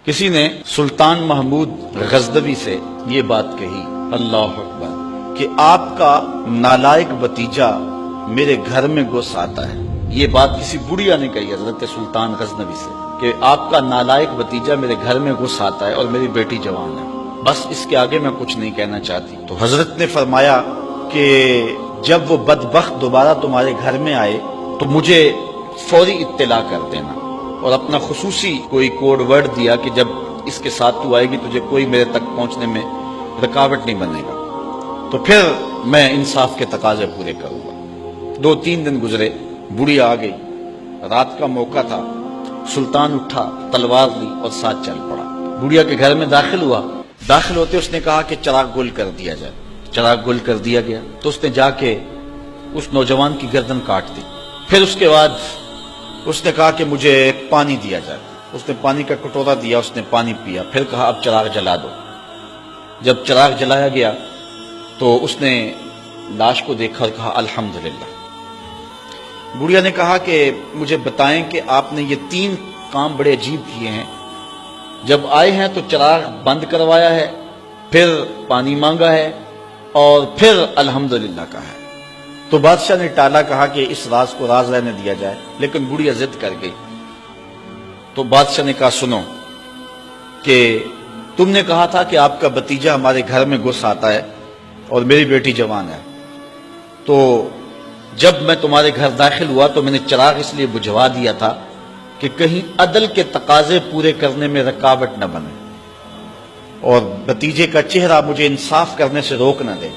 کسی نے سلطان محمود غزنوی سے یہ بات کہی، اللہ اکبر، کہ آپ کا نالائق بھتیجا میرے گھر میں گھس آتا ہے۔ یہ بات کسی بڑھیا نے کہی حضرت سلطان غزنوی سے کہ آپ کا نالائق بھتیجا میرے گھر میں گھس آتا ہے اور میری بیٹی جوان ہے، بس اس کے آگے میں کچھ نہیں کہنا چاہتی۔ تو حضرت نے فرمایا کہ جب وہ بدبخت دوبارہ تمہارے گھر میں آئے تو مجھے فوری اطلاع کر دینا، اور اپنا خصوصی کوئی کوڈ ورڈ دیا کہ جب اس کے ساتھ تو آئے گی تجھے کوئی میرے تک پہنچنے میں رکاوٹ نہیں بنے گا، تو پھر میں انصاف کے تقاضے پورے کروں گا۔ 2-3 دن گزرے، بڑھی آ گئی، رات کا موقع تھا، سلطان اٹھا، تلوار لی اور ساتھ چل پڑا۔ بڑھیا کے گھر میں داخل ہوا، داخل ہوتے اس نے کہا کہ چراغ گل کر دیا جائے۔ چراغ گل کر دیا گیا تو اس نے جا کے اس نوجوان کی گردن کاٹ دی۔ پھر اس کے بعد اس نے کہا کہ مجھے پانی دیا جائے۔ اس نے پانی کا کٹورا دیا، اس نے پانی پیا، پھر کہا اب چراغ جلا دو۔ جب چراغ جلایا گیا تو اس نے لاش کو دیکھا اور کہا الحمدللہ۔ بڑھیا نے کہا کہ مجھے بتائیں کہ آپ نے یہ 3 کام بڑے عجیب کیے ہیں، جب آئے ہیں تو چراغ بند کروایا ہے، پھر پانی مانگا ہے، اور پھر الحمدللہ کہا ہے۔ تو بادشاہ نے ٹالا، کہا کہ اس راز کو راز رہنے دیا جائے، لیکن بڑھیا ضد کر گئی۔ تو بادشاہ نے کہا سنو کہ تم نے کہا تھا کہ آپ کا بھتیجا ہمارے گھر میں گھس آتا ہے اور میری بیٹی جوان ہے، تو جب میں تمہارے گھر داخل ہوا تو میں نے چراغ اس لیے بجھوا دیا تھا کہ کہیں عدل کے تقاضے پورے کرنے میں رکاوٹ نہ بنے اور بھتیجے کا چہرہ مجھے انصاف کرنے سے روک نہ دے،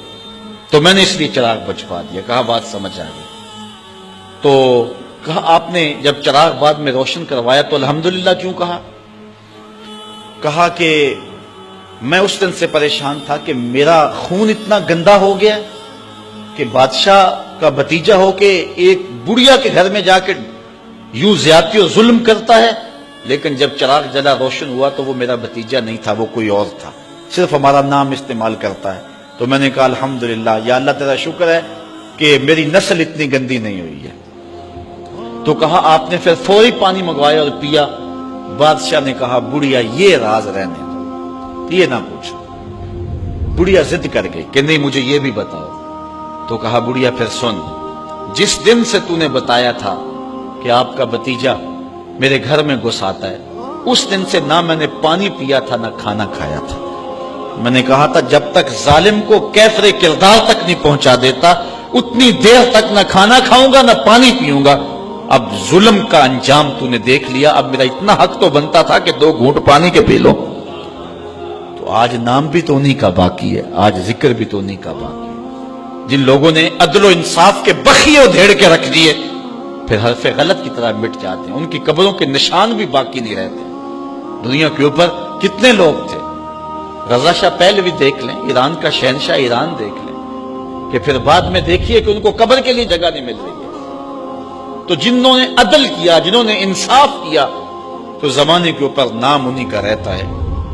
تو میں نے اس لیے چراغ بجھوا دیا۔ کہا بات سمجھ آ گئی۔ تو کہا آپ نے جب چراغ بعد میں روشن کروایا تو الحمدللہ کیوں کہا؟ کہا کہ میں اس دن سے پریشان تھا کہ میرا خون اتنا گندا ہو گیا کہ بادشاہ کا بھتیجا ہو کے ایک بڑھیا کے گھر میں جا کے یوں زیادتی اور ظلم کرتا ہے، لیکن جب چراغ جلا روشن ہوا تو وہ میرا بھتیجا نہیں تھا، وہ کوئی اور تھا، صرف ہمارا نام استعمال کرتا ہے۔ تو میں نے کہا الحمدللہ، یا اللہ تیرا شکر ہے کہ میری نسل اتنی گندی نہیں ہوئی ہے۔ تو کہا آپ نے پھر فوری پانی منگوایا اور پیا۔ بادشاہ نے کہا بڑھیا یہ راز رہنے دو، یہ نہ پوچھو۔ بڑھیا ضد کر گئی کہ نہیں مجھے یہ بھی بتاؤ۔ تو کہا بڑھیا پھر سن، جس دن سے تو نے بتایا تھا کہ آپ کا بھتیجا میرے گھر میں گھس آتا ہے، اس دن سے نہ میں نے پانی پیا تھا نہ کھانا کھایا تھا۔ میں نے کہا تھا جب تک ظالم کو کیفر کردار تک نہیں پہنچا دیتا اتنی دیر تک نہ کھانا کھاؤں گا نہ پانی پیوں گا۔ اب ظلم کا انجام تو نے دیکھ لیا، اب میرا اتنا حق تو بنتا تھا کہ 2 گھونٹ پانی کے پی لو۔ تو آج نام بھی تو انہی کا باقی ہے، آج ذکر بھی تو انہی کا باقی ہے۔ جن لوگوں نے عدل و انصاف کے بخیے ادھیڑ کے رکھ دیے پھر حرف غلط کی طرح مٹ جاتے ہیں، ان کی قبروں کے نشان بھی باقی نہیں رہتے۔ دنیا کے اوپر کتنے لوگ تھے، رضا شاہ پہلوی دیکھ لیں، ایران کا شہنشاہ ایران دیکھ لیں، کہ پھر بعد میں دیکھیے کہ ان کو قبر کے لیے جگہ نہیں مل رہی ہے۔ تو جنہوں نے عدل کیا، جنہوں نے انصاف کیا، تو زمانے کے اوپر نام انہی کا رہتا ہے،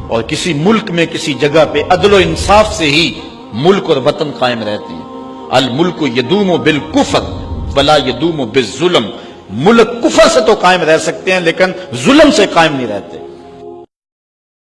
اور کسی ملک میں کسی جگہ پہ عدل و انصاف سے ہی ملک اور وطن قائم رہتے ہیں۔ الملک یدوم بالکفر ولا یدوم بالظلم، ملک کفر سے تو قائم رہ سکتے ہیں لیکن ظلم سے قائم نہیں رہتے۔